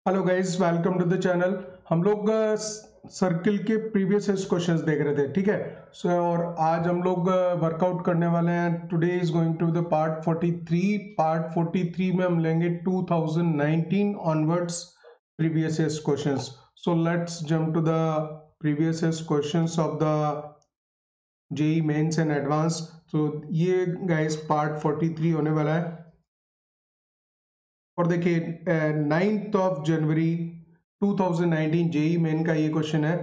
Hello guys, welcome to the channel. हम लोग circle के प्रीवियस क्वेश्चंस देख रहे थे, ठीक है। और आज हम लोग वर्कआउट करने वाले हैं। Today is going to the part 43। Part 43 में हम लेंगे 2019 onwards previous questions. So let's jump to the previous questions of the JEE Mains and Advance. तो ये गाइस पार्ट 43 होने वाला है। और देखिए 9th of January 2019 JEE main का ये क्वेश्चन है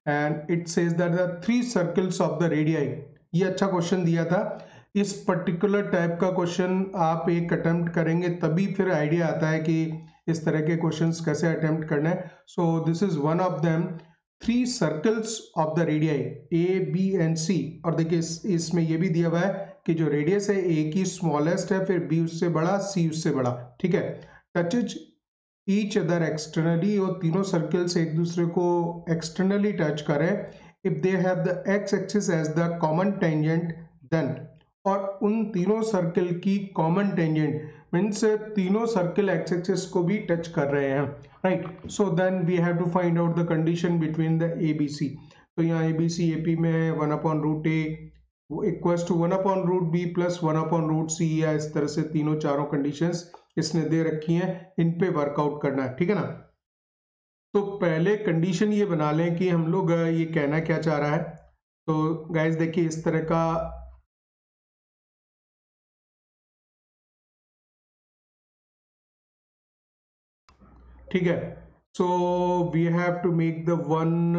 and it says that the three circles of the radii. ये अच्छा क्वेश्चन दिया था। इस पर्टिकुलर टाइप का क्वेश्चन आप एक अटेम्प्ट करेंगे तभी फिर आइडिया आता है कि इस तरह के क्वेश्चंस कैसे अटेम्प्ट करना है। So this is one of them, three circles of the radii A B and C. और देखिए इसमें यह भी दिया हुआ है कि जो रेडियस है ए की स्मॉलेस्ट है, फिर बी उससे बड़ा, सी उससे बड़ा, ठीक है। टचेज ईच अदर एक्सटर्नली, और तीनों सर्कल्स एक दूसरे को एक्सटर्नली टच करें if they have the x axis as the common tangent then. और उन तीनों सर्कल की कॉमन टेंजेंट मीन्स तीनों सर्कल एक्स एक्सिस को भी टच कर रहे हैं, right. So then we have to find out the condition between the a B c. तो यहाँ A B C A P में 1/√a equals to 1/√b plus 1/√c, या इस तरह से तीनों चारों कंडीशंस इसने दे रखी हैं, इन पे वर्कआउट करना है, ठीक है ना। तो पहले कंडीशन ये बना लें कि हम लोग ये कहना क्या चाह रहा है। तो गाइस देखिए इस तरह का ठीक है। So we have to make the one,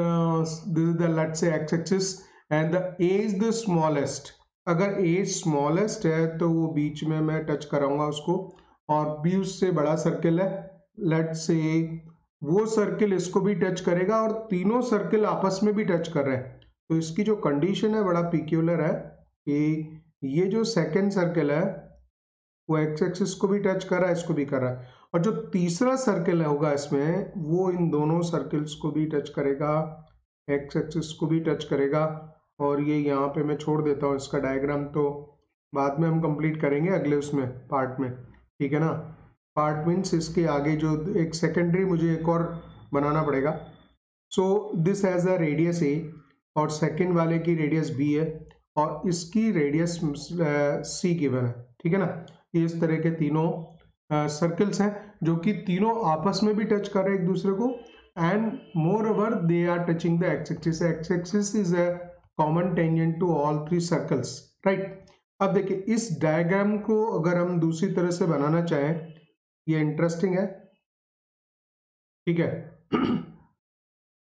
this is the let's say x axis and the a is the smallest. अगर ए स्मॉलेस्ट है तो वो बीच में मैं टच कराऊंगा उसको, और बी उससे बड़ा सर्किल है, लेट्स से वो सर्किल इसको भी टच करेगा और तीनों सर्किल आपस में भी टच कर रहे हैं। तो इसकी जो कंडीशन है बड़ा पिक्यूलर है कि ये जो सेकेंड सर्किल है वो एक्स एक्सिस को भी टच कर रहा है, इसको भी कर रहा है, और जो तीसरा सर्किल होगा इसमें वो इन दोनों सर्किल्स को भी टच करेगा, एक्स एक्सिस को भी टच करेगा। और ये यहाँ पे मैं छोड़ देता हूँ इसका डायग्राम, तो बाद में हम कंप्लीट करेंगे अगले उसमें पार्ट में, ठीक है ना। पार्ट मीन्स इसके आगे जो एक सेकेंडरी मुझे एक और बनाना पड़ेगा। So this has a radius A और सेकेंड वाले की रेडियस बी है और इसकी रेडियस सी गिवन है, ठीक है ना। ये इस तरह के तीनों सर्कल्स हैं जो कि तीनों आपस में भी टच कर रहे हैं एक दूसरे को, and moreover they are touching the x axis. X axis is a common tangent to all three circles, right. अब देखिए इस डायग्राम को अगर हम दूसरी तरह से बनाना चाहें, ये इंटरेस्टिंग है, ठीक है।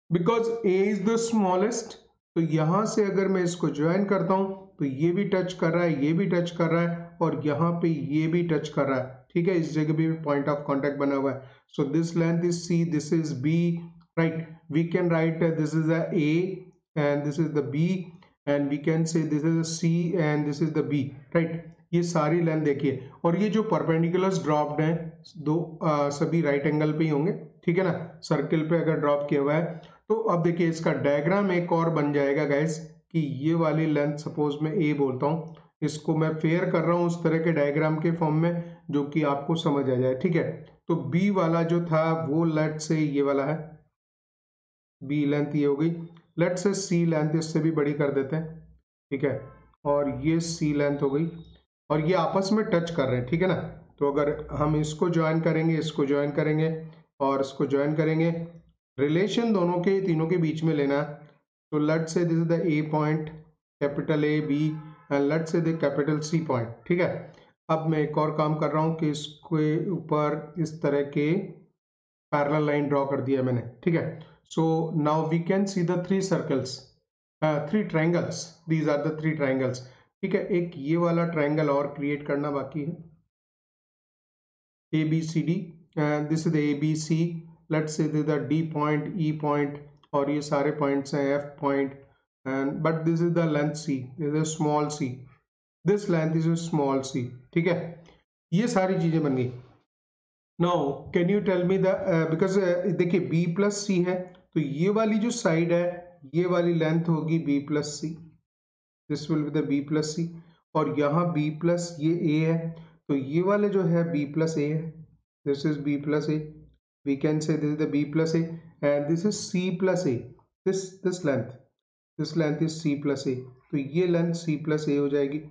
Because A is the smallest, तो यहां से अगर मैं इसको ज्वाइन करता हूं तो ये भी टच कर रहा है, ये भी टच कर रहा है, और यहाँ पे ये भी टच कर रहा है, ठीक है। इस जगह भी पॉइंट ऑफ कांटेक्ट बना हुआ है। So this length is c, this is b, right. We can write this is a a and this is the b, and we can say this is c and this is the b, right. ये सारी length देखिए, और ये जो perpendiculars dropped हैं दो सभी right angle पे ही होंगे, ठीक है ना। सर्किल पे अगर ड्रॉप किया हुआ है तो अब देखिए इसका डायग्राम एक और बन जाएगा गाइस, कि ये वाली लेंथ सपोज मैं ए बोलता हूँ, इसको मैं फेयर कर रहा हूँ उस तरह के डायग्राम के फॉर्म में जो कि आपको समझ आ जाए, ठीक है। तो बी वाला जो था वो लेट से ये वाला है, बी लेंथ ये हो गई। लेट से सी लेंथ इससे भी बड़ी कर देते हैं, ठीक है, और ये सी लेंथ हो गई, और ये आपस में टच कर रहे हैं, ठीक है ना। तो अगर हम इसको ज्वाइन करेंगे, इसको ज्वाइन करेंगे और इसको ज्वाइन करेंगे, रिलेशन दोनों के तीनों के बीच में लेना है। तो let say this is the A point, capital A B, and let say the capital C point, ठीक है। अब मैं एक और काम कर रहा हूँ कि इसके ऊपर इस तरह के पैरेलल लाइन ड्रॉ कर दिया मैंने, ठीक है। So now we can see the three circles, three triangles, these are the three triangles, ठीक है। एक ये वाला ट्राइंगल और क्रिएट करना बाकी है, A B C D, this is A B C, let's say the D point, E point, और ये सारे पॉइंट्स हैं, F point, and but this is the length C, this is small C, this length is small C, ठीक है। ये सारी चीजें बन गई। Now can you tell me the, because देखिए बी प्लस सी है, तो ये वाली जो साइड है ये वाली लेंथ होगी B plus C, this will be the B plus C, और यहाँ बी प्लस ये ए है, तो ये वाले जो है बी प्लस ए है, this is b plus a, we can say this is the b plus a and this is c plus a. this length is c plus a, तो ये लेंथ c plus a हो जाएगी।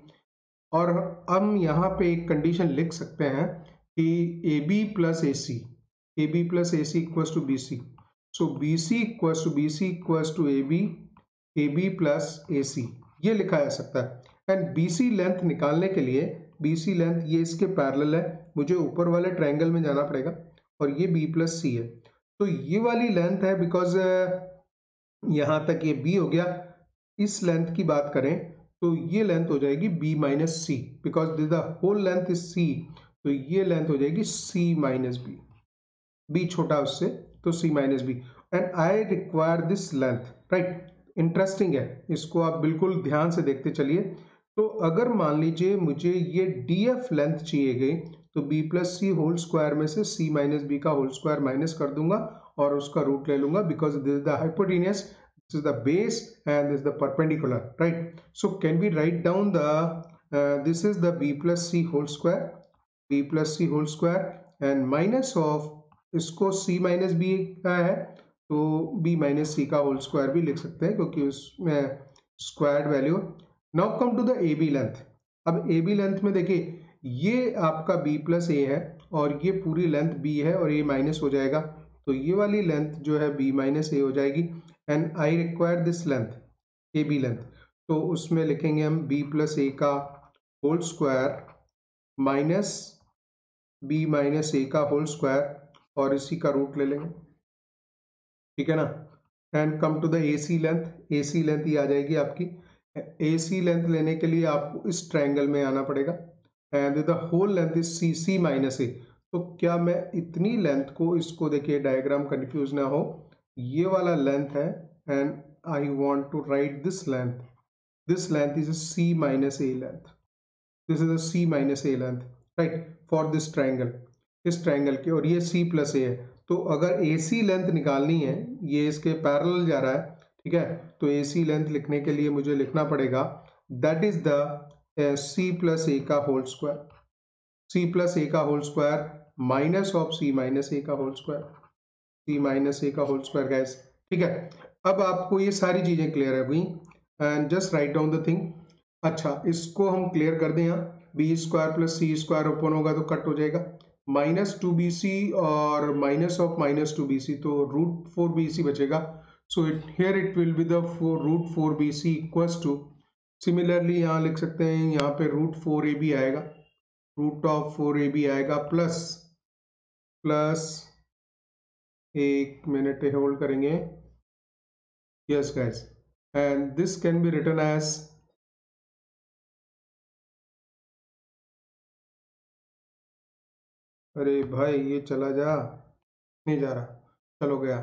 और हम यहाँ पे एक कंडीशन लिख सकते हैं कि AB plus AC equals to BC, so BC equals to AB plus AC, ये लिखा जा सकता है। एंड BC लेंथ निकालने के लिए, BC लेंथ ये इसके पैरेलल है, मुझे ऊपर वाले ट्रायंगल में जाना पड़ेगा और ये B plus C है, तो ये वाली लेंथ है बिकॉज यहाँ तक ये B हो गया। इस लेंथ की बात करें तो ये लेंथ हो जाएगी B minus c, because this the whole length is C, तो ये लेंथ हो जाएगी C माइनस बी, B छोटा उससे तो C minus b, and I require this length, right. Interesting है, इसको आप बिल्कुल ध्यान से देखते चलिए। तो अगर मान लीजिए मुझे ये DF लेंथ चाहिए गई, तो B प्लस सी होल स्क्वायर में से C माइनस बी का होल स्क्वायर माइनस कर दूंगा और उसका रूट ले लूंगा, because this is the hypotenuse, this is the base and this is the perpendicular, right? So can we write down the this is the b plus c whole square and minus of, इसको c minus b का है तो b minus c का whole square भी लिख सकते हैं क्योंकि उसमें squared value. Now come to the ab length. अब ab लेंथ में देखिए ये आपका b प्लस a है और ये पूरी लेंथ b है और ये माइनस हो जाएगा, तो ये वाली लेंथ जो है b माइनस a हो जाएगी। And I require this length A B length, तो उसमें लिखेंगे हम b प्लस ए का whole square minus b minus ए का होल स्क्वायर और इसी का रूट ले लेंगे, ठीक है ना। And come to the A C length ही आ जाएगी आपकी। ए सी लेंथ लेने के लिए आपको इस ट्रायंगल में आना पड़ेगा and the whole length is C minus A. तो क्या मैं इतनी लेंथ को, इसको देखिए डायग्राम कंफ्यूज ना हो, ये वाला लेंथ है and I want to write this length is c minus a length, this is a c minus a length, right, for this triangle, इस ट्रायंगल की, और ये c plus a है। तो अगर AC लेंथ निकालनी है, ये इसके पैरेलल जा रहा है, ठीक है, तो AC लेंथ लिखने के लिए मुझे लिखना पड़ेगा that is the c plus a का whole square, c plus a का whole square minus of c minus a का होल स्क्वायर, c माइनस ए का होल स्क्वायर गाइस, ठीक है। अब आपको ये सारी चीजें क्लियर है भाई, and just right down the thing. अच्छा, इसको हम क्लियर कर दें, यहाँ बी स्क्वायर प्लस सी स्क्वायर ओपन होगा तो कट हो जाएगा, माइनस 2bc और माइनस ऑफ माइनस 2bc, तो रूट 4bc बचेगा। So here it will be the root 4bc equals to, similarly यहाँ लिख सकते हैं, यहाँ पे रूट 4ab आएगा, रूट ऑफ 4ab आएगा प्लस एक मिनट होल्ड करेंगे, yes guys, and this can be written as, अरे भाई ये चला जा, नहीं जा रहा, चलो गया।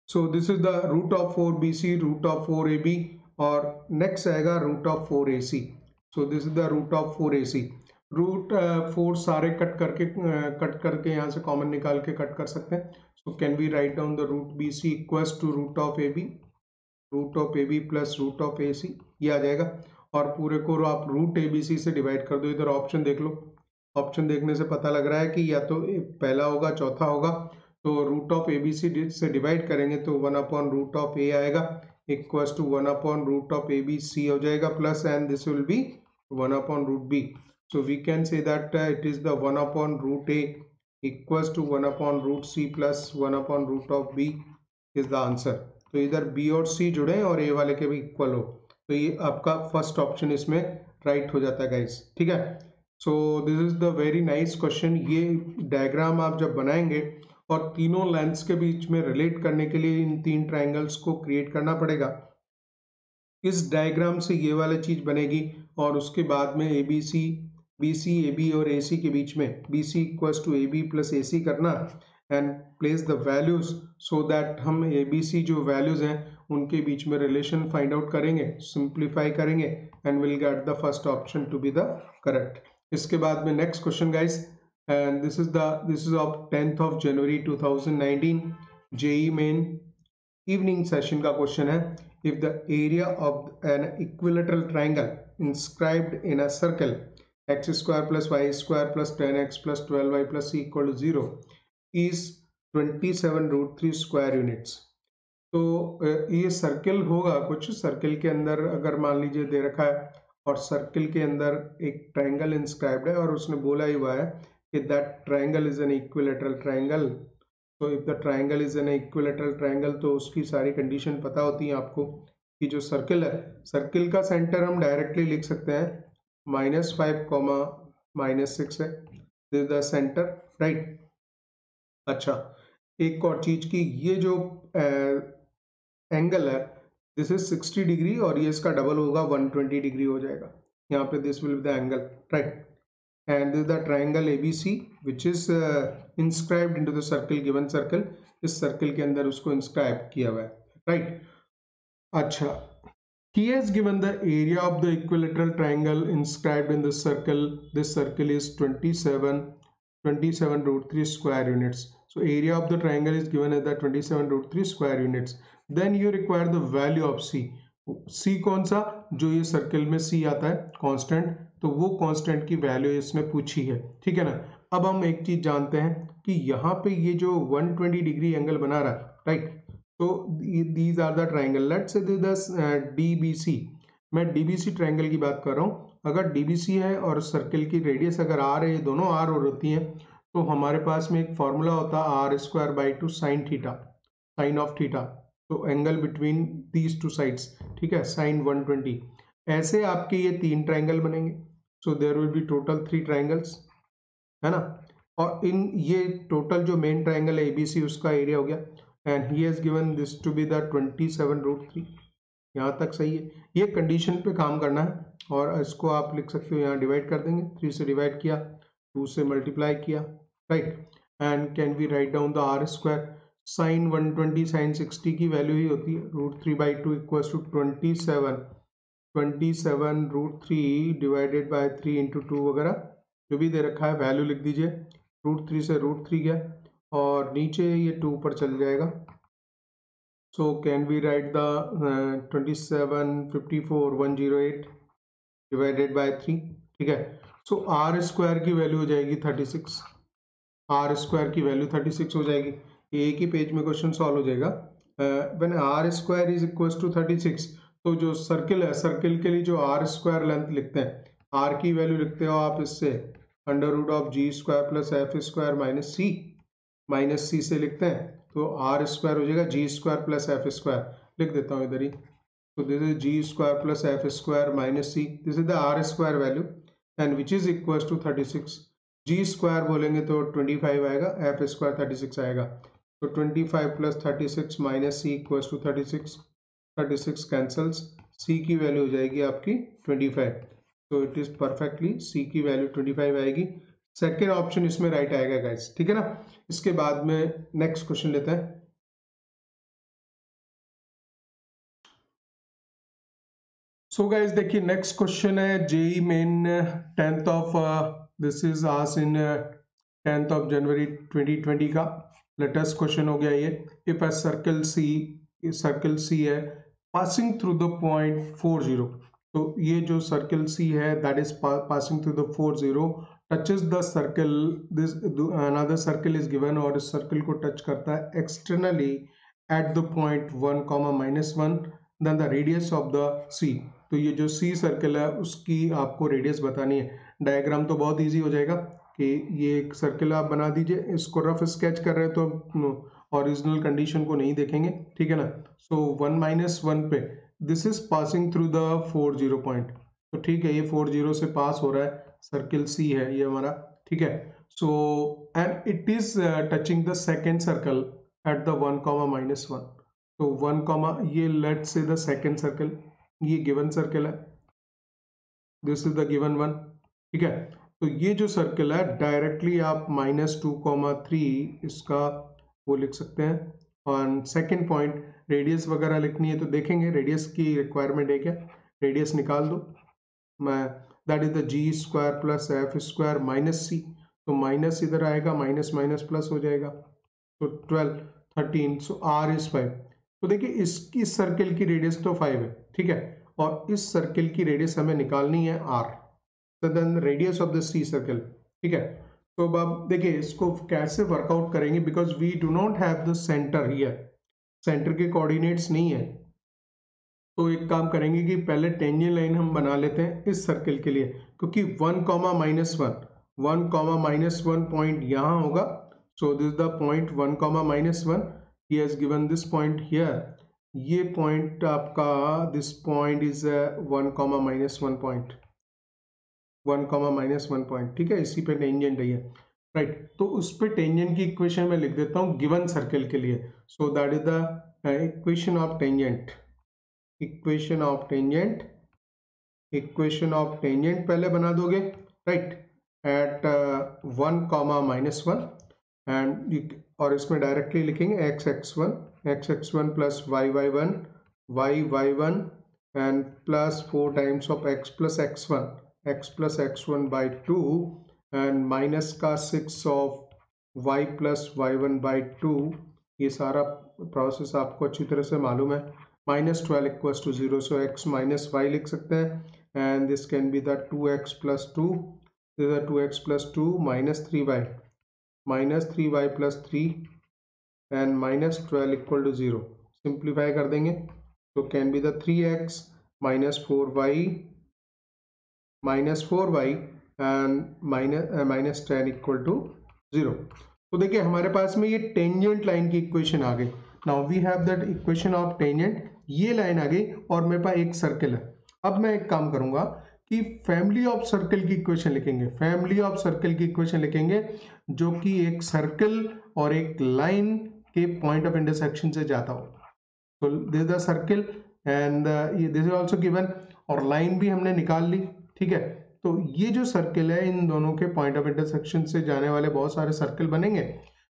So this is the root of 4bc, root of 4ab, और नेक्स्ट आएगा root of 4ac। So this is the root of 4ac, root 4 सारे कट करके यहाँ से कॉमन निकाल के कट कर सकते हैं। So can we write down the root bc equals to root of ab plus root of ac, ये आ जाएगा। और पूरे को आप रूट abc से डिवाइड कर दो, इधर ऑप्शन देख लो, ऑप्शन देखने से पता लग रहा है कि या तो पहला होगा चौथा होगा, तो रूट ऑफ abc से डिवाइड करेंगे तो 1 अपॉन रूट ऑफ a आएगा equals to 1 upon root of abc हो जाएगा plus, and this will be 1 upon root b। So we can say that it is the 1 upon root a equals to 1 upon root c plus 1 upon root of b is the answer। तो इधर b और c जुड़े और a वाले के भी equal हो, तो ये आपका फर्स्ट ऑप्शन इसमें राइट हो जाता है गाइस, ठीक है। So this is the very nice question. ये डायग्राम आप जब बनाएंगे और तीनों लेंथ्स के बीच में रिलेट करने के लिए इन तीन ट्राइंगल्स को क्रिएट करना पड़ेगा, इस डायग्राम से ये वाली चीज बनेगी, और उसके बाद में ABC BC AB और AC के बीच में BC equals to AB plus AC करना and place the values, so that हम ABC जो वैल्यूज हैं उनके बीच में रिलेशन फाइंड आउट करेंगे, सिंप्लीफाई करेंगे and will get the first option to be the correct. इसके बाद में next question guys, and this is of 10th of January 2019 JEE Main evening session का क्वेश्चन है। If the area of an equilateral triangle inscribed in a circle x square plus y square plus 10x plus 12y plus c equal to 0 is 27√3 square units. तो ये circle होगा कुछ, circle के अंदर अगर मान लीजिए दे रखा है और सर्किल के अंदर एक ट्रायंगल इंस्क्राइब्ड है और उसने बोला ही हुआ है कि that triangle is an equilateral triangle. तो if the triangle is an equilateral triangle, तो उसकी सारी कंडीशन पता होती है आपको कि जो सर्किल है, सर्किल का सेंटर हम डायरेक्टली लिख सकते हैं -5, -6 है, this is the centre, right. अच्छा, एक और चीज की, ये जो एंगल है दिस इज 60 डिग्री और ये इसका डबल होगा 120 डिग्री हो जाएगा, यहाँ पे this will be the angle, right. And this the triangle ABC which is inscribed into the circle, given circle, इस सर्किल के अंदर उसको इंस्क्राइब किया हुआ है, राइट। अच्छा, he has given the area of the equilateral triangle inscribed in this circle. This circle is 27√3 square units. So area of the triangle is given as the 27√3 square units. Then you require the value of C. C कौन सा, जो ये circle में C आता है constant, तो वो constant की वैल्यू इसने पूछी है, ठीक है ना। अब हम एक चीज जानते हैं कि यहाँ पे ये जो 120 डिग्री एंगल बना रहा है, राइट, तो these are the triangle, let's say this DBC, मैं DBC ट्राइंगल की बात कर रहा हूँ। अगर DBC है और सर्किल की रेडियस अगर R है, ये दोनों R और होती हैं, तो हमारे पास में एक फॉर्मूला होता है R²/2 sine theta, sine of theta, तो angle between these two sides, ठीक है, साइन 120। ऐसे आपके ये 3 ट्राइंगल बनेंगे, so there will be total 3 triangles, है ना। और इन ये टोटल जो मेन ट्राइंगल है ABC, उसका एरिया हो गया, and he has given this to be the 27√3। यहाँ तक सही है, ये कंडीशन पे काम करना है, और इसको आप लिख सकते हो, यहाँ डिवाइड कर देंगे, 3 से डिवाइड किया, 2 से मल्टीप्लाई किया, right. And can we write down the R², sine 120 sine 60 की वैल्यू ही होती है √3/2 equals to 27√3 divided by 3 into 2 वगैरह जो भी दे रखा है, वैल्यू लिख दीजिए। √3 से √3 गया और नीचे ये 2 पर चल जाएगा। So can we write the 2754,108 divided by 3, ठीक है। सो R² की वैल्यू हो जाएगी 36, R² की वैल्यू 36 हो जाएगी। एक ही पेज में क्वेश्चन सॉल्व हो जाएगा। When R² is equals to 36, तो जो सर्किल है, सर्किल के लिए जो R² लेंथ लिखते हैं, R की वैल्यू लिखते हो आप इससे √G² + F² माइनस C से लिखते हैं, तो R² हो जाएगा G² + F², लिख देता हूँ इधर ही। तो this is G² + F² - C, this is the R² value and which is equals to 36। G² बोलेंगे तो 25 आएगा, F² 36 आएगा, तो 25 + 36 - C equals to 36, 36 cancels, C की वैल्यू हो जाएगी आपकी 25, तो इट इज परफेक्टली C की वैल्यू 25 आएगी। सेकेंड ऑप्शन इसमें राइट आएगा गाइस, ठीक है ना। इसके बाद में नेक्स्ट क्वेश्चन लेते हैं। सो गाइस देखिए, नेक्स्ट क्वेश्चन है JEE main 10th of this is as in 10th of January 2020 का लेटेस्ट क्वेश्चन हो गया ये। इफ अ सर्कल C है पासिंग थ्रू द पॉइंट 40, तो ये जो सर्कल C है that is passing through the 40 touches the circle, this another circle is given, और इस सर्कल को टच करता है externally at the point 1, -1, then the radius of the C। तो ये जो C सर्कल है उसकी आपको रेडियस बतानी है। डायग्राम तो बहुत इजी हो जाएगा कि ये एक सर्कल आप बना दीजिए, इसको रफ स्केच कर रहे हैं तो ओरिजिनल कंडीशन को नहीं देखेंगे, ठीक है ना। सो 1 - 1 पे this is passing through the 40 point, तो ठीक है, ये 40 से पास हो रहा है, सर्किल C है ये हमारा, ठीक है। So and it is touching the second circle at the 1, -1, तो 1, ये let's say the second circle, ये गिवन सर्कल है, this is the given one, ठीक है। तो ये जो सर्कल है डायरेक्टली आप -2,3 इसका वो लिख सकते हैं, और सेकेंड पॉइंट रेडियस वगैरह लिखनी है तो देखेंगे रेडियस की रिक्वायरमेंट है क्या, रेडियस निकाल दो, मैं that is the G² + F² - C, तो माइनस इधर आएगा, माइनस माइनस प्लस हो जाएगा, तो 12, 13, सो R इज 5। तो देखिए इसकी सर्किल की रेडियस तो 5 है, ठीक है, और इस सर्किल की रेडियस हमें निकालनी है R, तो then radius of the C circle, ठीक है। तो अब आप देखिए इसको कैसे वर्कआउट करेंगे, because we do not have the centre here, centre के कोऑर्डिनेट्स नहीं है। तो एक काम करेंगे कि पहले टेंजेंट लाइन हम बना लेते हैं इस सर्कल के लिए, क्योंकि 1 comma minus one, 1 comma minus one point यहाँ होगा। सो this the point 1 comma minus one, he has given this point here. ये पॉइंट आपका, this point is 1 comma minus one point, 1 comma minus one point, ठीक है, इसी पे tangent है ये, राइट। तो उस पे टेंजेंट की इक्वेशन मैं लिख देता हूँ गिवन सर्कल के लिए। So that is the equation of tangent, equation of tangent, equation of tangent पहले बना दोगे, right, at 1 comma minus one, and और इसमें डायरेक्टली लिखेंगे x x one plus y y one and plus 4 times of x plus x one by two, and minus का 6 of y plus y one by two. ये सारा process आपको अच्छी तरह से मालूम है। -12 equals to 0, so x minus y लिख सकते हैं, and this can be the 2x plus two, this is 2x plus two minus 3y plus 3 and -12 equal to 0। Simplify कर देंगे तो can be the 3x minus 4y and minus 10 equal to 0। तो देखिए हमारे पास में ये टेंजेंट लाइन की इक्वेशन आ गई। Now we have that equation of tangent, ये लाइन आ गई और मेरे पास एक सर्कल है। अब मैं एक काम करूंगा कि फैमिली ऑफ सर्कल की इक्वेशन लिखेंगे, फैमिली ऑफ सर्कल की इक्वेशन लिखेंगे जो कि एक सर्कल और एक लाइन के पॉइंट ऑफ इंटरसेक्शन से जाता हो। तो this the circle and this is also given, और लाइन भी हमने निकाल ली, ठीक है। तो ये जो सर्कल है इन दोनों के पॉइंट ऑफ इंटरसेक्शन से जाने वाले बहुत सारे सर्कल बनेंगे,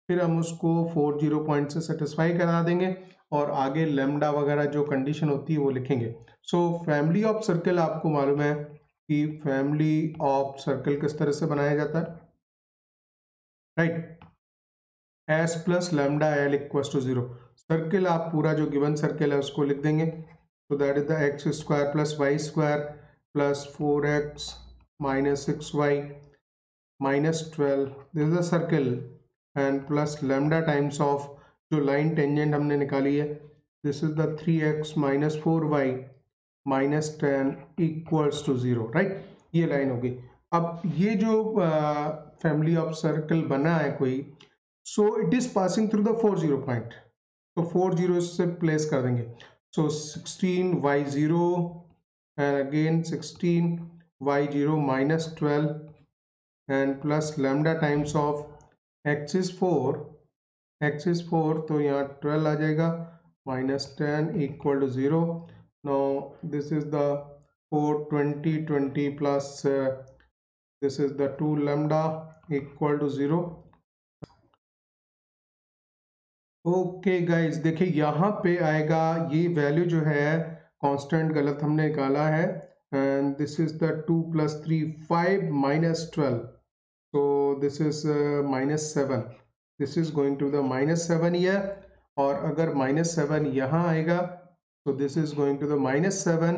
फिर हम उसको 40 पॉइंट से सेटिस्फाई करा देंगे और आगे लेमडा वगैरह जो कंडीशन होती है वो लिखेंगे। सो फैमिली ऑफ सर्कल आपको मालूम है कि फैमिली ऑफ सर्कल किस तरह से बनाया जाता है, right, S plus lambda L equal to 0। Circle आप पूरा जो गिवन सर्कल है उसको लिख देंगे, तो that is the x square plus y square plus 4x minus 6y minus 12, this is the circle, and plus lambda times of जो line tangent हमने निकाली है, this is the 3x minus 4y minus 10 equals to 0, right. ये line होगी। अब ये जो family of circle बना है कोई, so it is passing through the 40 point, तो 40 से प्लेस कर देंगे। So 16y0 and again 16y0 minus 12 and plus lambda times of x is 4, तो यहाँ 12 आ जाएगा, minus 10 equal to 0। Now this is the 4 20 plus this is the 2 lambda equal to 0। Okay guys, देखिए यहाँ पे आएगा ये वैल्यू जो है कांस्टेंट गलत हमने निकाला है, and this is the 2 plus 3 5 minus 12, so this is -7, this is going to the -7 here, और अगर -7 यहाँ आएगा so this is going to the -7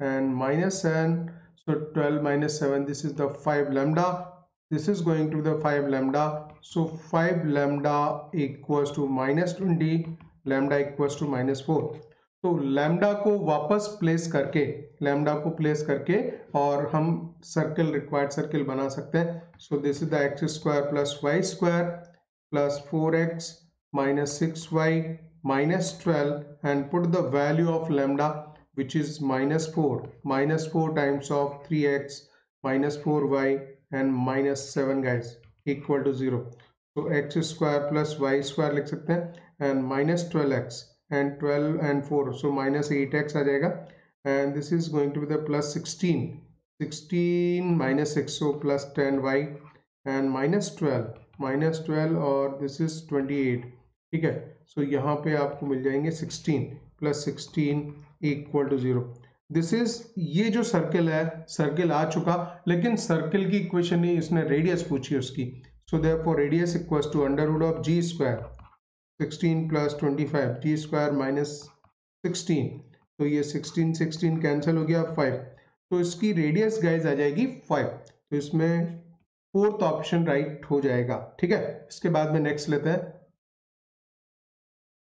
and -7, so 12 minus 7, this is the 5 lambda, this is going to the 5 lambda, so 5 lambda equals to -20, lambda equals to -4। तो lambda को वापस place करके, lambda को place करके और हम सर्कल, रिक्वायर्ड सर्कल बना सकते हैं। So this is the x square plus y square plus 4x minus 6y minus 12 and put the value of lambda which is -4 times of 3x minus 4y and -7 guys equal to 0। तो x square plus y square लिख सकते हैं and -12x and 12 and 4, so -8x आ जाएगा, and this is going to be the plus 16 minus 6, so plus 10y and -12 और this is 28, ठीक है। so यहाँ पे आपको मिल जाएंगे 16 plus 16 equal to 0। This is, ये जो सर्कल है, सर्कल आ चुका, लेकिन सर्कल की इक्वेशन नहीं, इसने रेडियस पूछी उसकी। So therefore radius equals to under root of ji square 16 plus 25 g square minus 16, तो ये 16 कैंसिल हो गया 5, तो इसकी रेडियस गाइज आ जाएगी 5। तो इसमें फोर्थ ऑप्शन राइट हो जाएगा। ठीक है, इसके बाद में नेक्स्ट लेते हैं।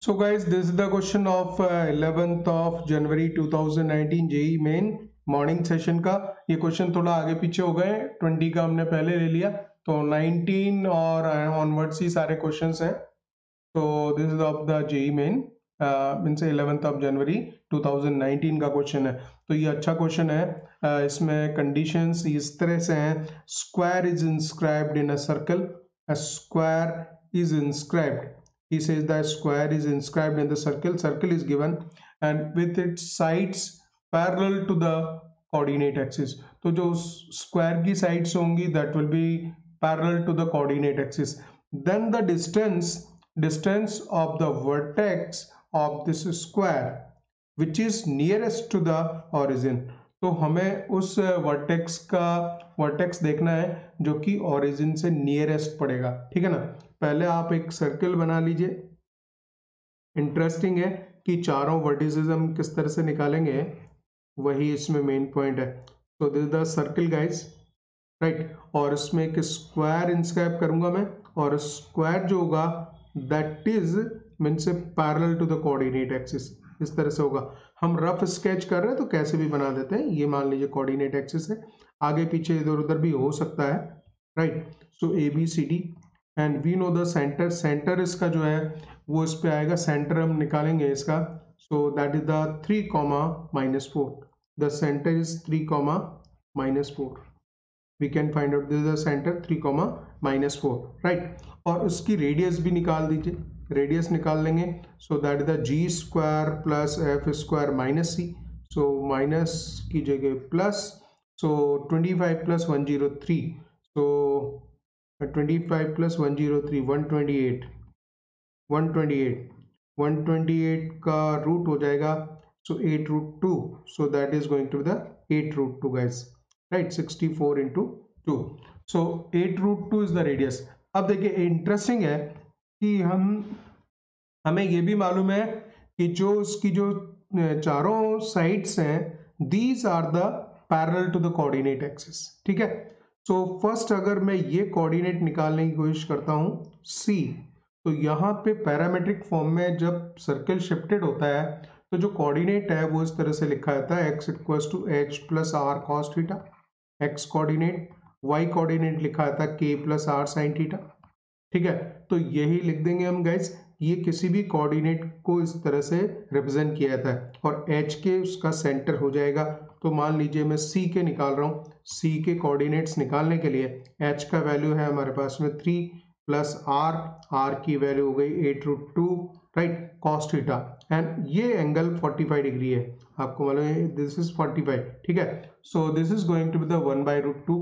So guys, this is the question of 11th of January 2019 JEE main morning session का। ये क्वेश्चन थोड़ा आगे पीछे हो गए, 20 का हमने पहले ले लिया, तो 19 और ऑनवर्ड्स ही सारे क्वेश्चंस हैं। तो this is of the JEE main means 11th of January 2019 का क्वेश्चन है। तो ये अच्छा क्वेश्चन है। इसमें कंडीशंस इस तरह से हैं, square is inscribed in a circle, a square is inscribed, he says the square is inscribed in the circle, circle is given and with its sides parallel to the coordinate axis। तो जो square की sides होंगी that will be parallel to the coordinate axis, then the distance of the vertex of this square which is nearest to the origin। तो हमें उस vertex देखना है जो कि ओरिजिन से नियरेस्ट पड़ेगा। ठीक है ना, पहले आप एक सर्कल बना लीजिए। इंटरेस्टिंग है कि चारों वर्टिसेस हम किस तरह से निकालेंगे, वही इसमें मेन पॉइंट है। तो this is the circle guys, right. और इसमें एक स्क्वायर इंस्क्राइब करूंगा मैं, और स्क्वायर जो होगा that is means parallel to the coordinate axis, इस तरह से होगा। हम रफ स्केच कर रहे हैं तो कैसे भी बना देते हैं। ये मान लीजिए कोऑर्डिनेट एक्सिस है, आगे पीछे इधर उधर भी हो सकता है, right. So A B C D and we know the centre, centre इसका जो है वो इस पे आएगा, सेंटर हम निकालेंगे इसका। So that is the 3,-4, the centre is 3,-4, we can find out this the centre 3,-4, right. और उसकी रेडियस भी निकाल दीजिए, रेडियस निकाल लेंगे। So that is the g square plus f square minus c, so minus की जगह प्लस, सो 25 + 103, सो 25 + 103 128, 128 का रूट हो जाएगा, so 8√2, so that is going to the 8√2 guys, right. 64 × 2, so 8√2 is the radius. अब देखिए इंटरेस्टिंग है कि हमें ये भी मालूम है कि जो इसकी जो चारों साइड्स हैं, these are the parallel to the coordinate axis. ठीक है, सो फर्स्ट अगर मैं ये कोऑर्डिनेट निकालने की कोशिश करता हूं C, तो यहाँ पे पैरामेट्रिक फॉर्म में जब सर्कल शिफ्टेड होता है तो जो कोऑर्डिनेट है वो इस तरह से लिखा जाता है, x = h + r cos theta, x coordinate, y coordinate लिखा जाता है k + r sin थीटा। ठीक है, तो यही लिख देंगे हम गाइस। ये किसी भी कोऑर्डिनेट को इस तरह से रिप्रेजेंट किया जाता है, और h के उसका सेंटर हो जाएगा। तो मान लीजिए मैं C के निकाल रहा हूँ, C के कोऑर्डिनेट्स निकालने के लिए h का वैल्यू है हमारे पास में 3 + r की वैल्यू हो गई 8√2, राइट, cos थीटा, एंड ये एंगल 45 डिग्री है, आपको मालूम है दिस इज 45। ठीक है, so this is going to be the 1/√2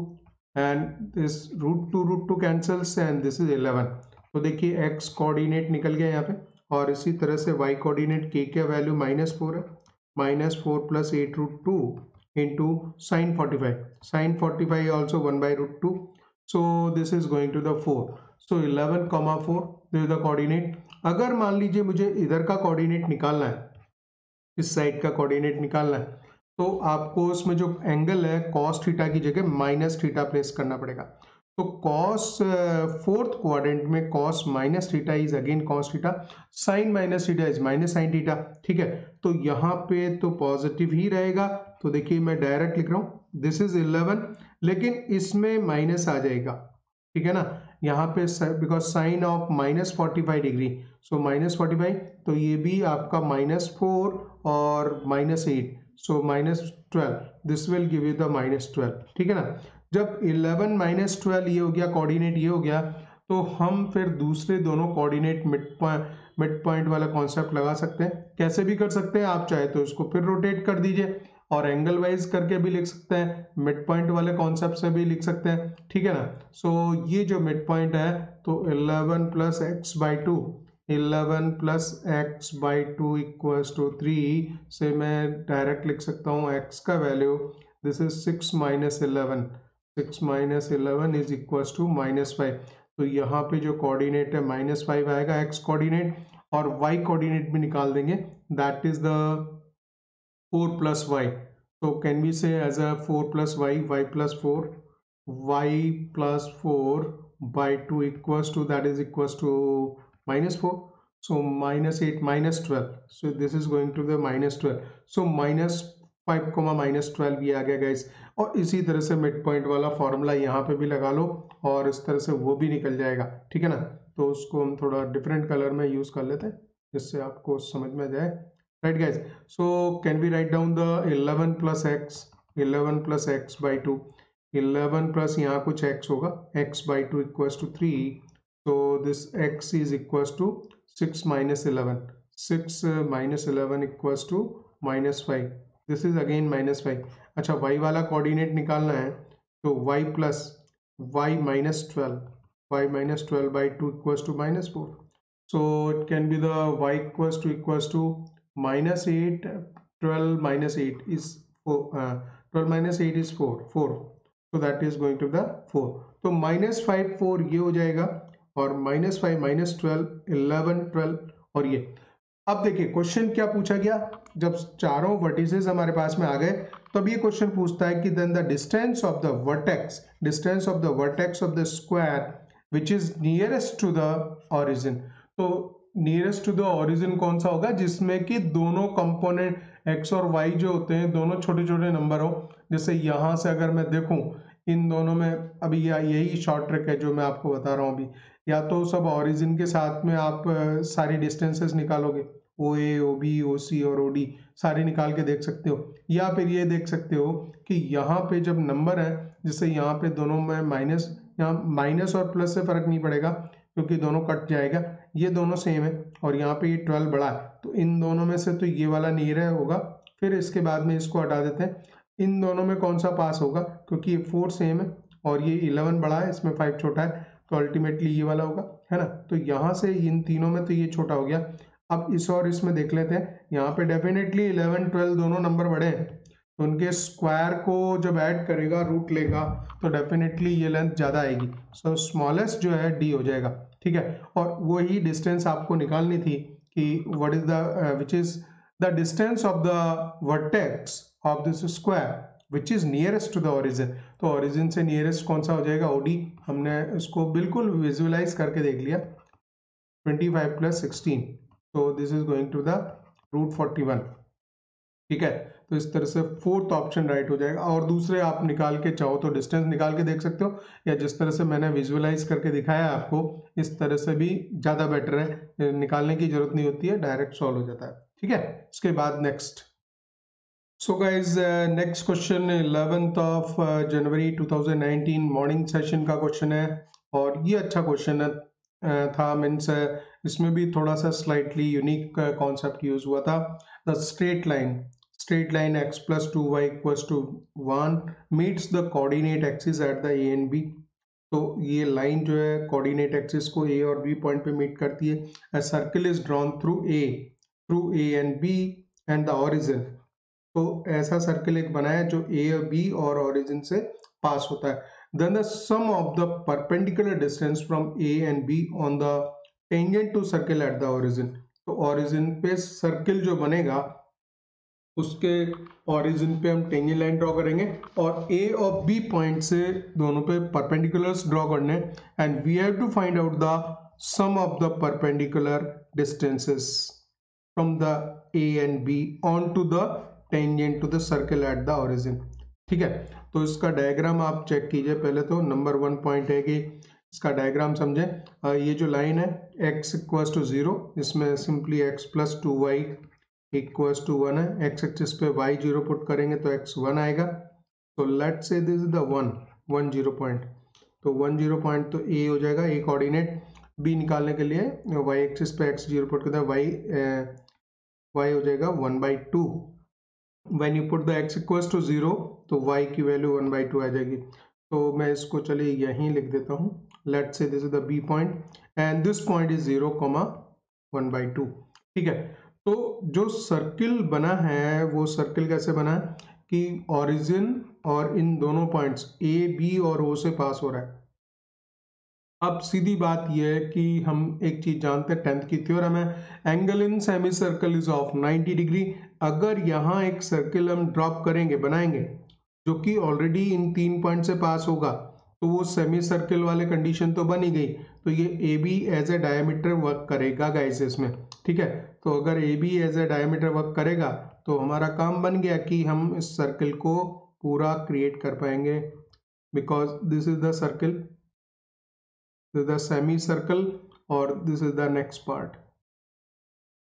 and this √2 cancels and this is 11। तो देखिए x कोऑर्डिनेट निकल गया यहाँ पे, और इसी तरह से y कोऑर्डिनेट k का वैल्यू -4 है, -4 + 8√2 into sin 45, sin 45 also 1/√2, so this is going to the 4, so 11,4 this is the coordinate। अगर मान लीजिए मुझे इधर का कोऑर्डिनेट निकालना है, इस साइड का कोऑर्डिनेट निकालना है, तो आपको उसमें जो एंगल है cos थीटा की जगह -थीटा प्लेस करना पड़ेगा। तो cos फोर्थ क्वाड्रेंट में cos -theta is again cos theta, sin -theta is -sin theta. ठीक है, तो यहाँ पे तो पॉजिटिव ही रहेगा। तो देखिए मैं डायरेक्ट लिख रहा हूँ, दिस इज 11, लेकिन इसमें माइनस आ जाएगा। ठीक है ना, यहाँ पे बिकॉज साइन ऑफ -45 डिग्री, सो -45, तो ये भी आपका -4 और -8, सो -12, this will give you the -12। ठीक है ना, जब 11 -12 ये हो गया, कोऑर्डिनेट ये हो गया, तो हम फिर दूसरे दोनों कोऑर्डिनेट मिड पॉइंट वाला कॉन्सेप्ट लगा सकते हैं। कैसे भी कर सकते हैं, आप चाहे तो इसको फिर रोटेट कर दीजिए और एंगल वाइज करके भी लिख सकते हैं, मिड पॉइंट वाले कॉन्सेप्ट से भी लिख सकते हैं। ठीक है ना, सो ये जो मिड पॉइंट है, तो 11 + x/2, 11 + x/2 = 3 से मैं डायरेक्ट लिख सकता हूँ x का value, this is 6 - 11, 6 - 11 is equal to -5। तो यहाँ पे जो कोऑर्डिनेट है -5 आएगा x कोऑर्डिनेट, और y कोऑर्डिनेट भी निकाल देंगे, that is the 4 + y। So can we say as a 4 + y, y + 4, y plus 4 by 2 equals to, that is equals to minus 4. So minus 8 minus 12. So this is going to the minus 12. So minus 5 comma minus 12 ये आ गया guys. और इसी तरह से mid point वाला formula यहाँ पे भी लगा लो और इस तरह से वो भी निकल जाएगा. ठीक है ना. तो उसको हम थोड़ा डिफरेंट कलर में यूज कर लेते हैं जिससे आपको समझ में जाए. Right guys. So can be right down the 11 plus x by 2. 11 plus यहाँ कुछ x होगा, x by 2 equals to 3. so this x is equals to 6 minus 11. 6 minus 11 equals to minus 5. this is again minus 5. अच्छा, y वाला coordinate निकालना है तो y plus y minus 12 by 2 equals to minus 4. so it can be the y equals to minus 8. 12 minus 8 is 4. 12 minus 8 is 4. so that is going to the 4. तो minus 5 4 ये हो जाएगा और minus 5 minus 12 11 12 और ये. अब देखिए क्वेश्चन क्या पूछा गया. जब चारों वर्टिसेस हमारे पास में आ गए तब ये क्वेश्चन पूछता है कि then the distance of the vertex of the square which is nearest to the origin. तो नियरेस्ट टू द ऑरिजिन कौन सा होगा जिसमें कि दोनों कंपोनेंट x और y जो होते हैं दोनों छोटे छोटे नंबर हो. जैसे यहाँ से अगर मैं देखूं इन दोनों में अभी यही शॉर्ट ट्रिक है जो मैं आपको बता रहा हूँ अभी. या तो सब ऑरिजिन के साथ में आप सारी डिस्टेंसेस निकालोगे, OA, OB, OC और OD सारे निकाल के देख सकते हो. या फिर ये देख सकते हो कि यहाँ पे जब नंबर है जैसे यहाँ पे दोनों में माइनस, यहाँ माइनस और प्लस से फर्क नहीं पड़ेगा क्योंकि दोनों कट जाएगा. ये दोनों सेम है और यहाँ पे ये 12 बड़ा है तो इन दोनों में से तो ये वाला नियर होगा. फिर इसके बाद में इसको हटा देते हैं. इन दोनों में कौन सा पास होगा क्योंकि ये 4 सेम है और ये 11 बड़ा है, इसमें 5 छोटा है तो अल्टीमेटली ये वाला होगा, है ना. तो यहाँ से इन तीनों में तो ये छोटा हो गया. अब इस और इसमें देख लेते हैं. यहाँ पे डेफिनेटली 11 12 दोनों नंबर बड़े हैं तो उनके स्क्वायर को जब ऐड करेगा रूट लेगा तो डेफिनेटली ये लेंथ ज़्यादा आएगी. सो स्मॉलेस्ट जो है D हो जाएगा. ठीक है. और वही डिस्टेंस आपको निकालनी थी कि what is the which is the distance of the vertex of this square which is nearest to the origin. तो ऑरिजिन से नियरेस्ट कौन सा हो जाएगा, OD. हमने इसको बिल्कुल विजुअलाइज करके देख लिया. 25 plus 16. तो this is going to the root 41. ठीक है. तो इस तरह से फोर्थ ऑप्शन राइट हो जाएगा. और दूसरे आप निकाल के चाहो तो डिस्टेंस निकाल के देख सकते हो या जिस तरह से मैंने विजुअलाइज करके दिखाया आपको इस तरह से भी ज़्यादा बेटर है. निकालने की जरूरत नहीं होती है, डायरेक्ट सॉल्व हो जाता है. ठीक है. इसके बाद next. So guys next question 11th of January 2019 morning session का क्वेश्चन है और ये अच्छा क्वेश्चन था. मीन्स इसमें भी थोड़ा सा स्लाइटली यूनिक कॉन्सेप्ट यूज हुआ था. The straight line x plus 2y equals to 1 meets the coordinate axis at the A and B. तो ये लाइन जो है कोऑर्डिनेट एक्सिस को A और B पॉइंट पे मीट करती है. A circle is drawn through A and B and the origin. तो ऐसा सर्किल एक बना है जो A और B और ऑरिजिन से पास होता है. Then the sum of the perpendicular distance from A and B on the tangent to circle at the origin. तो ऑरिजिन पे सर्किल जो बनेगा उसके ऑरिजिन पे हम टेंजेंट लाइन ड्रॉ करेंगे और A और B पॉइंट से दोनों पे परपेंडिकुलर्स ड्रॉ करने and we have to find out the sum of the perpendicular distances from the A and B on to the tangent to the circle at the origin. ठीक है. तो इसका diagram आप check कीजिए. पहले तो number 1 point है कि इसका डायग्राम समझे. ये जो लाइन है x इक्वल्स टू 0 इसमें simply x plus 2y equals to 1 है. एक्स एक्सिस पे y 0 पुट करेंगे तो x 1 आएगा. तो let's say this is the 1 0 point. तो 1 0 पॉइंट तो A हो जाएगा. A कोऑर्डिनेट B निकालने के लिए y एक्सिस पे x 0 पुट करता है y हो जाएगा 1/2. When you put the x equals to 0 तो y की वैल्यू 1/2 आ जाएगी. तो मैं इसको चलिए यहीं लिख देता हूँ. Let's say this is the B point and this point is 0, 1/2. ठीक है. तो जो सर्किल बना है वो सर्किल कैसे बना है कि ऑरिजिन और इन दोनों पॉइंट्स A, B और O से पास हो रहा है. अब सीधी बात यह है कि हम एक चीज जानते हैं 10th की थ्योरम है, angle in semi circle is of 90 degree. अगर यहाँ एक सर्किल हम ड्रॉप करेंगे बनाएंगे जो कि ऑलरेडी इन 3 पॉइंट से पास होगा तो वो सेमी सर्कल वाले कंडीशन तो बन ही गई, तो ये A B as a diameter work करेगा गाइस इसमें, ठीक है। तो अगर A B as a diameter work करेगा तो हमारा काम बन गया कि हम इस सर्कल को पूरा क्रिएट कर पाएंगे, because this is the circle, this is the semi circle और this is the next part,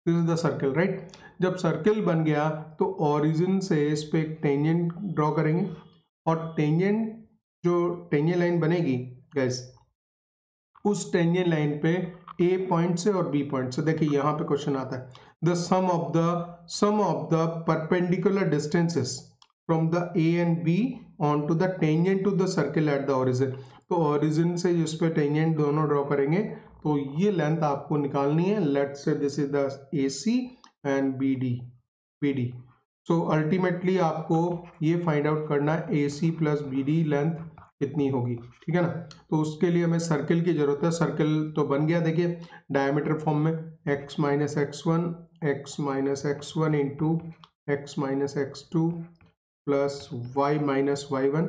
this is the circle, right. जब सर्कल बन गया तो ओरिजिन से इस पे एक टेंजेंट ड्रॉ करेंगे, और टेंजेंट जो टेंजेंट लाइन बनेगी गाइस, उस टेंजेंट लाइन पे ए पॉइंट से और बी पॉइंट से, देखिए यहाँ पे क्वेश्चन आता है the sum of the perpendicular distances from the A and B on to the tangent to the circle at the origin. तो ओरिजिन से जिस पे टेंजेंट दोनों ड्रॉ करेंगे तो ये लेंथ आपको निकालनी है। Let's say this is the A C and B D. So ultimately आपको ये फाइंड आउट करना है A C plus B D length कितनी होगी, ठीक है ना। तो उसके लिए हमें सर्कल की जरूरत है। सर्कल तो बन गया, देखिए डायमीटर फॉर्म में x minus x one into x minus x two plus y minus y one,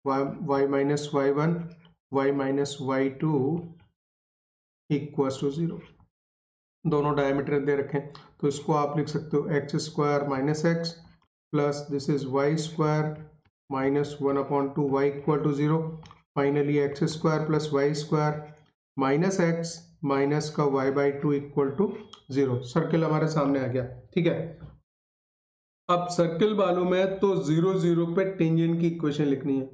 y minus y one, y minus y two equals to 0। दोनों डायमीटर दे रखें तो इसको आप लिख सकते हो x square minus x plus this is y square minus 1/2 y equal to 0। Finally x square plus y square minus x minus का y by 2 equal to 0। Circle हमारे सामने आ गया, ठीक है। अब सर्कल मालूम है तो 0 0 पे टेंजेंट की इक्वेशन लिखनी है।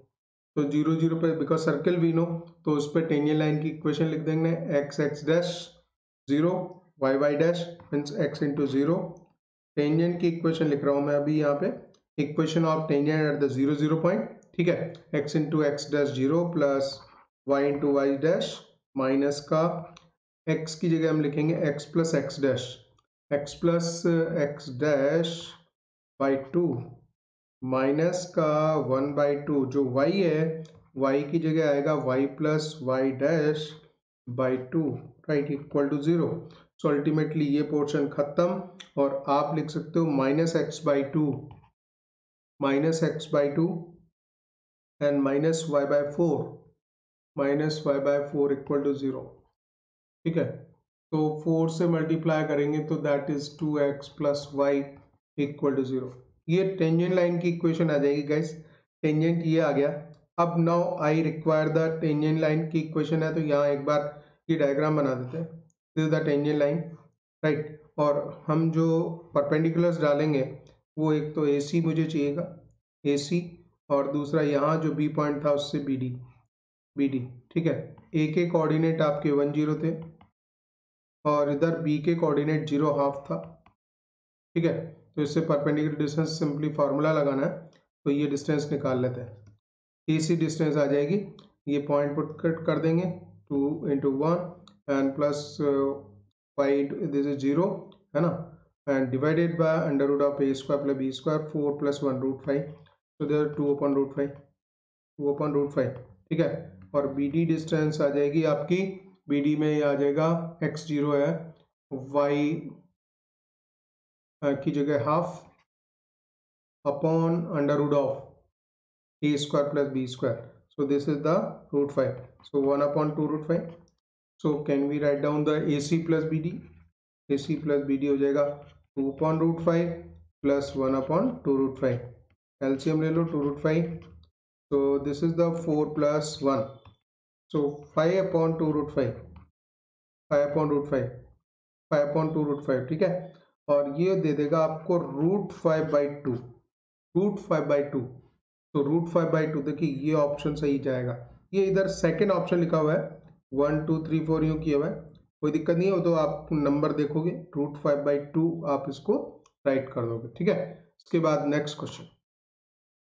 तो 0 0 पे बिकॉज सर्कल वी नो, तो उस पर टेंजेंट लाइन की इक्वेशन लिख देंगे x x dash 0 y y dash means x into 0। Tangent की इक्वेशन लिख रहा हूं मैं अभी यहाँ पे, equation of tangent at the 0 0 point, ठीक है। x into x dash 0 plus y into y dash minus का x की जगह हम लिखेंगे x plus x dash, x plus x dash by 2 minus का 1/2 जो y है, y की जगह आएगा y plus y dash by 2, right, equal to 0। So ultimately ये पोर्शन खत्म और आप लिख सकते हो minus x by two and minus y by four equal to 0, ठीक है। तो 4 से मल्टीप्लाई करेंगे तो that is 2x plus y equal to 0। ये टेंजेंट लाइन की इक्वेशन आ जाएगी गाइस। टेंजेंट ये आ गया। अब now I require the tangent line की इक्वेशन है, तो यहाँ एक बार ये डायग्राम बना देते हैं। This is the tangent line, right. और हम जो परपेंडिकुलर्स डालेंगे वो एक तो ए सी मुझे चाहिएगा, ए सी, और दूसरा यहाँ जो बी पॉइंट था उससे बी डी, ठीक है। ए के कोऑर्डिनेट आपके 1 0 थे और इधर बी के कोऑर्डिनेट 0.5 था, ठीक है। तो इससे परपेंडिकुलर डिस्टेंस सिंपली फार्मूला लगाना है, तो ये डिस्टेंस निकाल लेते हैं। ए सी डिस्टेंस आ जाएगी, ये पॉइंट पुट कट कर देंगे 2 into 1 and plus y, this is 0 है ना, and divided by under root of a square plus b square 4 plus 1/5, तो देयर 2/5, ठीक है। और बी डी डिस्टेंस आ जाएगी आपकी, बी डी में आ जाएगा x 0 है, y की जगह half upon under root of a square plus b square, so this is the √5, so 1/2 √5। So can we write down the A C plus B d, a C plus B d हो जाएगा 2/√5 plus 1/2 √5, LCM ले लो 2 √5, so this is the 4 plus 1, so 5/2 √5, 5/2 √5, ठीक है। और ये दे देगा आपको √5/2, तो √5/2, देखिए ये ऑप्शन सही जाएगा। ये इधर सेकेंड ऑप्शन लिखा हुआ है 1 2 3 4 यूं किया हुआ है, कोई दिक्कत नहीं हो तो आप नंबर देखोगे √5/2 आप इसको राइट कर दोगे, ठीक है। इसके बाद next question.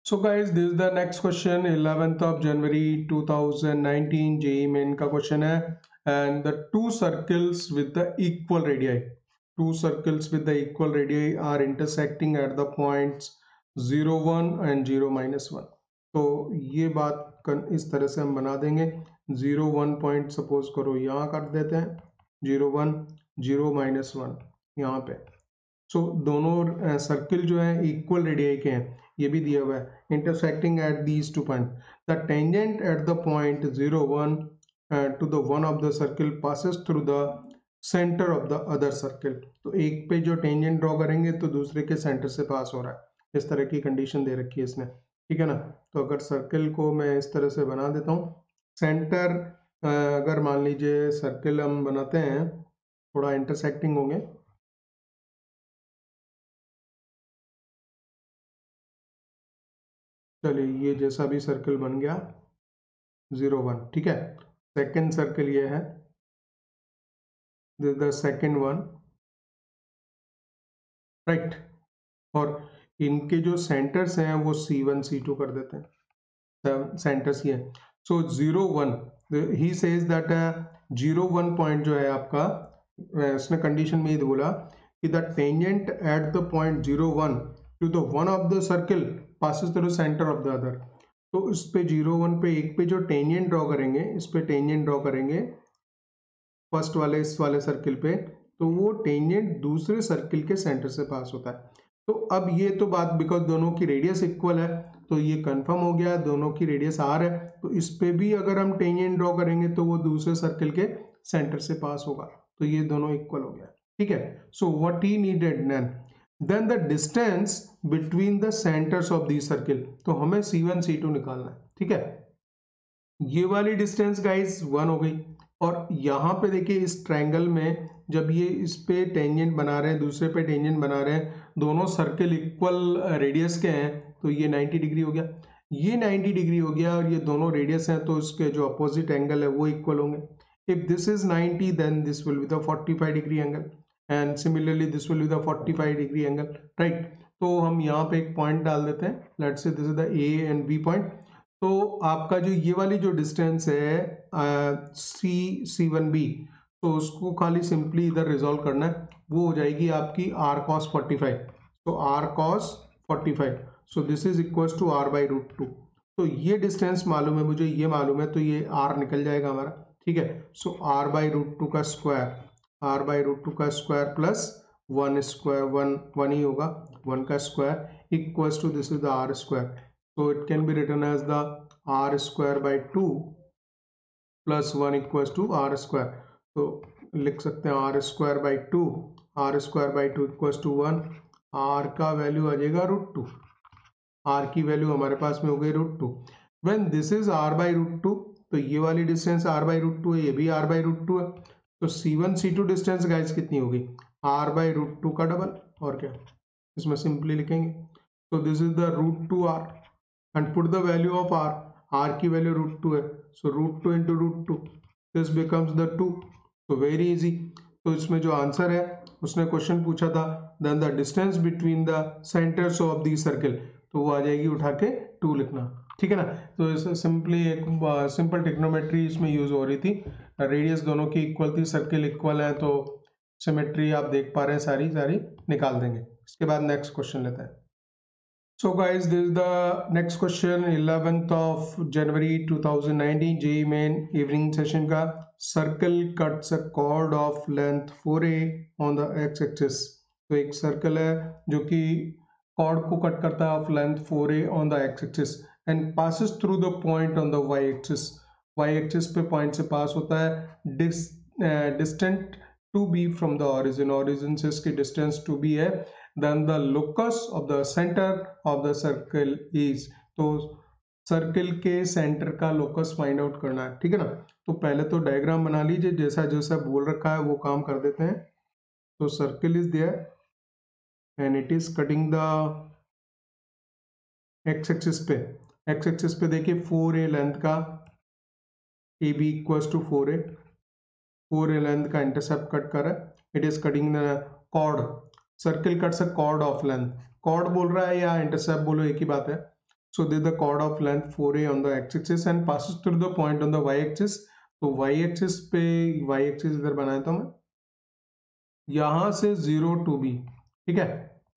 So guys, this is the next question, 11th of January 2019 JEE main का question है, and the two circles with the equal radii are intersecting at the points 0 1 and 0 -1। तो ये बात इस तरह से हम बना देंगे, 0 1 पॉइंट सपोज करो यहाँ कर देते हैं, 0 1 0 -1 यहाँ पे। सो दोनों सर्किल जो है इक्वल रेडियाई के हैं, ये भी दिया हुआ है, intersecting at these two point, the tangent at the point 0 1 to the one of the circle passes through the centre of the other circle. तो एक पे जो टेंजेंट ड्रॉ करेंगे तो दूसरे के सेंटर से पास हो रहा है, इस तरह की कंडीशन दे रखी है इसने, ठीक है ना। तो अगर सर्किल को मैं इस तरह से बना देता हूँ, सेंटर अगर मान लीजिए सर्किल हम बनाते हैं, थोड़ा इंटरसेक्टिंग होंगे, चलिए ये जैसा भी सर्किल बन गया 0 1, ठीक है। सेकेंड सर्किल ये है, this the second one, right. और इनके जो सेंटर्स हैं वो C1 C2 कर देते हैं, सेंटर्स ये हैं। So 0 1 he says that 0 1 point जो है आपका, इसने कंडीशन में ये बोला कि the tangent at the point 0 1 to the one of the circle passes through centre of the other. तो इस पे 0 1 पे एक पे जो टेंजेंट ड्रॉ करेंगे, इस पे टेंजेंट ड्रॉ करेंगे फर्स्ट वाले इस वाले सर्किल पे, तो वो टेंजेंट दूसरे सर्किल के सेंटर से पास होता है। तो अब ये तो बात, बिकॉज दोनों की रेडियस इक्वल है तो ये कंफर्म हो गया, दोनों की रेडियस r है, तो इस पे भी अगर हम टेंजेंट ड्रॉ करेंगे तो वो दूसरे सर्किल के सेंटर से पास होगा, तो ये दोनों इक्वल हो गया, ठीक है। So what he needed then the distance between the centres of the circle, तो हमें C1 C2 निकालना है, ठीक है। ये वाली डिस्टेंस गाइस 1 हो गई, और यहाँ पे देखिए इस ट्रायंगल में जब ये इस पे टेंजेंट बना रहे हैं, दूसरे पे टेंजेंट बना रहे हैं, दोनों सर्किल इक्वल रेडियस के हैं, तो ये 90 डिग्री हो गया, ये 90 डिग्री हो गया, और ये दोनों रेडियस हैं तो इसके जो अपोजिट एंगल है वो इक्वल होंगे। If this is 90 then this will be the 45 degree angle, and similarly this will be the 45 degree angle, right. तो हम यहाँ पे एक पॉइंट डाल देते हैं, let's say this is the A and b point. तो आपका जो ये वाली जो डिस्टेंस है C1B, तो उसको खाली सिंपली इधर रिजॉल्व करना है, वो हो जाएगी आपकी r cos 45, तो r cos 45, so this is equal to r by root 2। तो ये डिस्टेंस मालूम है मुझे, ये मालूम है, तो ये r निकल जाएगा हमारा, ठीक है। सो r बाई रूट 2 का स्क्वायर, r बाई रूट 2 का स्क्वायर प्लस 1 स्क्वायर, 1 ही होगा, 1 का square equals to this is the r square, so it can be written as the r square by 2 plus 1 equals to r square। तो लिख सकते हैं r square by 2, r square by 2 equals to 1, r का value आ जाएगा root 2, r की value हमारे पास में हो गई root 2। When this is r by root 2, तो ये वाली डिस्टेंस r by रूट 2 है, ये भी r by रूट 2 है, तो C1 C2 डिस्टेंस गाइस कितनी होगी, r by रूट 2 का डबल, और क्या इसमें सिंपली लिखेंगे, तो this is the root 2r and put the value of r की वैल्यू रूट 2 है, so root 2 into root 2, this becomes the 2, so very easy। तो इसमें जो आंसर है, उसने क्वेश्चन पूछा था then the distance between the centers of the circle, तो वो आ जाएगी उठा के 2 लिखना, ठीक है ना। तो इसे सिंपली एक सिंपल ट्रिग्नोमेट्री इसमें यूज हो रही थी, रेडियस दोनों की इक्वल थी, सर्किल इक्वल है, तो सिमेट्री आप देख पा रहे हैं, सारी सारी निकाल देंगे। इसके बाद नेक्स्ट क्वेश्चन लेते हैं। So guys, this is the next question, 11th of January 2019 JEE Main evening session का, circle cuts a chord of length 4a on the x-axis। तो एक सर्कल है जो कि chord को कट करता है of length 4a on the x-axis and passes through the point on the y-axis। y-axis पे point से पास होता है, distant 2b from the origin, origin से इसकी distance 2b है, then the locus of the center of the circle is, तो circle के centre का लोकस फाइंड आउट करना है, ठीक है ना। तो पहले तो डायग्राम बना लीजिए, जैसा जैसा बोल रखा है वो काम कर देते हैं। तो circle is there and it is cutting the x axis पे, एक्स एक्सिस पे देखिए 4a लेंथ का, a b equals to 4a, 4a length का इंटरसेप्ट कट कर रहा है, it is cutting the chord, circle cuts a chord of length, chord बोल रहा है या इंटरसेप्ट बोलो एक ही बात है। So this the chord of length 4a on the x axis and passes through the point on the y axis. तो वाई एक्सिस पे, वाई एक्सिस इधर बनाया था मैं, यहां से 0 to b, ठीक है।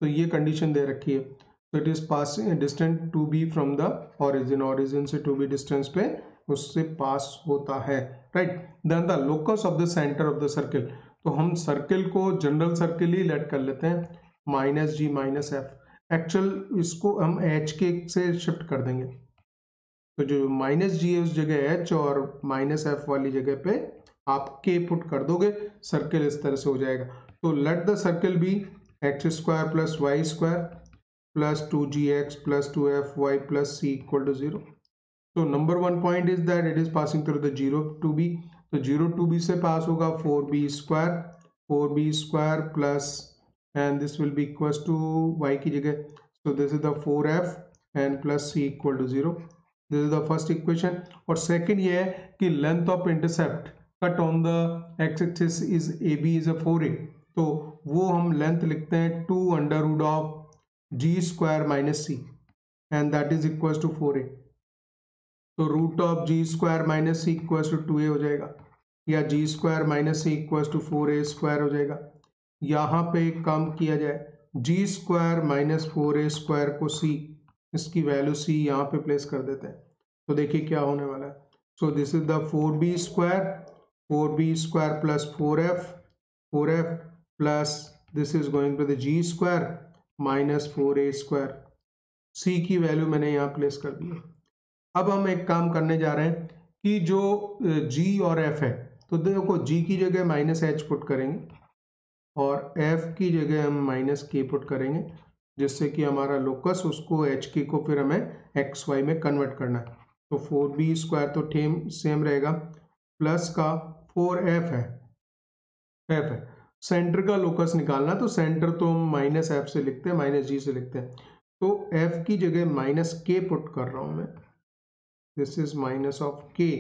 तो ये कंडीशन दे रखी है, तो it is passing distance 2b from the origin, origin से 2b डिस्टेंस पे उससे पास होता है, right. Then the locus of the centre of the circle, तो हम सर्किल को जनरल सर्किल ही लेट कर लेते हैं, -g - f, एक्चुअल इसको हम एच के से शिफ्ट कर देंगे, तो जो माइनस जी है उस जगह एच और माइनस एफ वाली जगह पे आप के पुट कर दोगे, सर्किल इस तरह से हो जाएगा। तो let the circle be x square plus y square plus 2gx plus 2fy plus c equal to 0। तो number one point is that it is passing through the 0 to b, तो 0 to b से पास होगा 4b square plus and this will be equal to y की जगह, so this is the 4f and plus c equal to 0। This is the first equation. और second ये है कि length of intercept cut on the x axis is A B is a 4a, तो वो हम length लिखते हैं 2 under root of ji square minus C and that is equal to 4a। तो root of ji square minus C equal to 2a हो जाएगा, या G square minus C equal to 4a square हो जाएगा। यहाँ पे एक काम किया जाए, जी स्क्वायर माइनस 4a स्क्वायर को c, इसकी वैल्यू c यहाँ पे प्लेस कर देते हैं, तो देखिए क्या होने वाला है। So this is the 4b square plus 4f plus this is going to the g square minus 4a square, c की वैल्यू मैंने यहाँ प्लेस कर दी है। अब हम एक काम करने जा रहे हैं कि जो g और f है, तो देखो g की जगह माइनस h पुट करेंगे और f की जगह हम माइनस k पुट करेंगे, जिससे कि हमारा लोकस उसको एच के को फिर हमें एक्स वाई में कन्वर्ट करना है। तो 4b स्क्वायर तो सेम रहेगा प्लस का 4f है, सेंटर का लोकस निकालना, तो सेंटर तो हम माइनस एफ से लिखते हैं, माइनस जी से लिखते हैं, तो f की जगह माइनस के पुट कर रहा हूं मैं, दिस इज माइनस ऑफ के,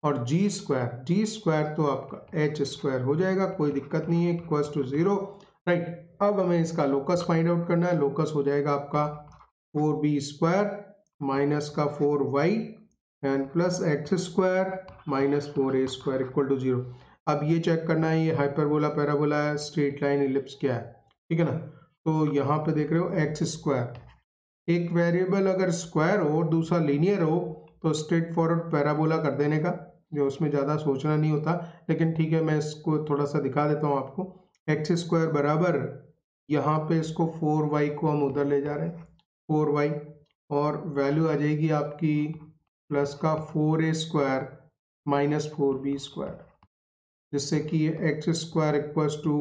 और जी स्क्वायर तो आपका एच स्क्वायर हो जाएगा, कोई दिक्कत नहीं है, इक्वल्स टू 0, राइट। अब हमें इसका लोकस फाइंड आउट करना है, लोकस हो जाएगा आपका 4b स्क्वायर माइनस का 4y and plus x square minus 4a square equal to 0। अब ये चेक करना है ये हाइपरबोला पैराबोला है, स्ट्रेट लाइन इलिप्स क्या है, ठीक है ना। तो यहाँ पे देख रहे हो एक्स स्क्वायर, एक वेरिएबल अगर स्क्वायर हो और दूसरा लीनियर हो तो स्ट्रेट फॉरवर्ड पैराबोला कर देने का, जो उसमें ज़्यादा सोचना नहीं होता, लेकिन ठीक है मैं इसको थोड़ा सा दिखा देता हूँ आपको। एक्स स्क्वायर बराबर यहाँ पे इसको 4y को हम उधर ले जा रहे हैं 4y, और वैल्यू आ जाएगी आपकी प्लस का 4a square minus 4b square, जिससे कि एक्स स्क्वायर इक्वल्स टू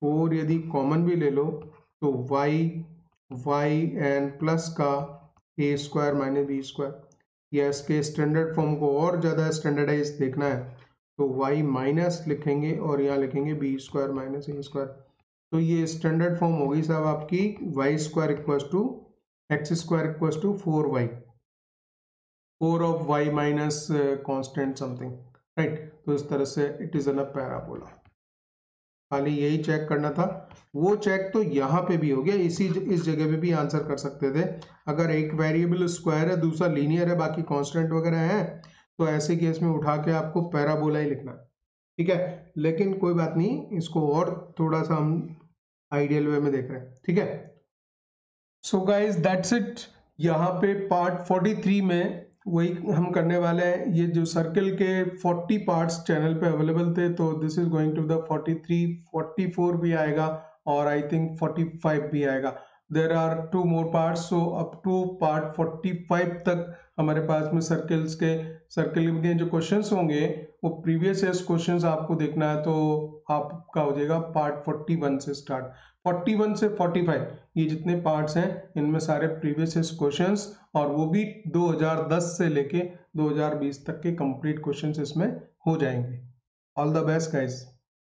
4 यदि कॉमन भी ले लो तो y एंड प्लस का a square minus b square, या इसके स्टैंडर्ड फॉर्म को और ज़्यादा स्टैंडर्डाइज देखना है तो y माइनस लिखेंगे और यहाँ लिखेंगे b square minus a square. तो ये स्टैंडर्ड फॉर्म होगी साहब आपकी y square equals to x square equals to 4y, 4 of y minus constant something, right. तो इस तरह से it is an a parabola. खाली यही चेक करना था, वो चेक तो यहाँ पे भी हो गया, इस जगह पे भी आंसर कर सकते थे। अगर एक वेरिएबल स्क्वायर है दूसरा लीनियर है बाकी कांस्टेंट वगैरह है, तो ऐसे केस में उठा के आपको पैराबोला ही लिखना है, ठीक है। लेकिन कोई बात नहीं, इसको और थोड़ा सा हम आइडियल वे में देख रहे हैं, ठीक है। So guys that's it. यहाँ पे पार्ट 43 में वही हम करने वाले हैं, ये जो सर्किल के 40 पार्ट्स चैनल पे अवेलेबल थे, तो this is going to the 43, 44 भी आएगा और आई थिंक 45 भी आएगा। There are 2 more parts, so up to part 45 तक हमारे पास में सर्किल के जो क्वेश्चंस होंगे वो प्रीवियस ईयर क्वेश्चंस आपको देखना है, तो आपका हो जाएगा पार्ट 41 से स्टार्ट। 41 से 45 ये जितने पार्ट्स हैं इनमें सारे प्रीवियस ईयर क्वेश्चंस, और वो भी 2010 से लेके 2020 तक के कंप्लीट क्वेश्चंस इसमें हो जाएंगे। All the best guys.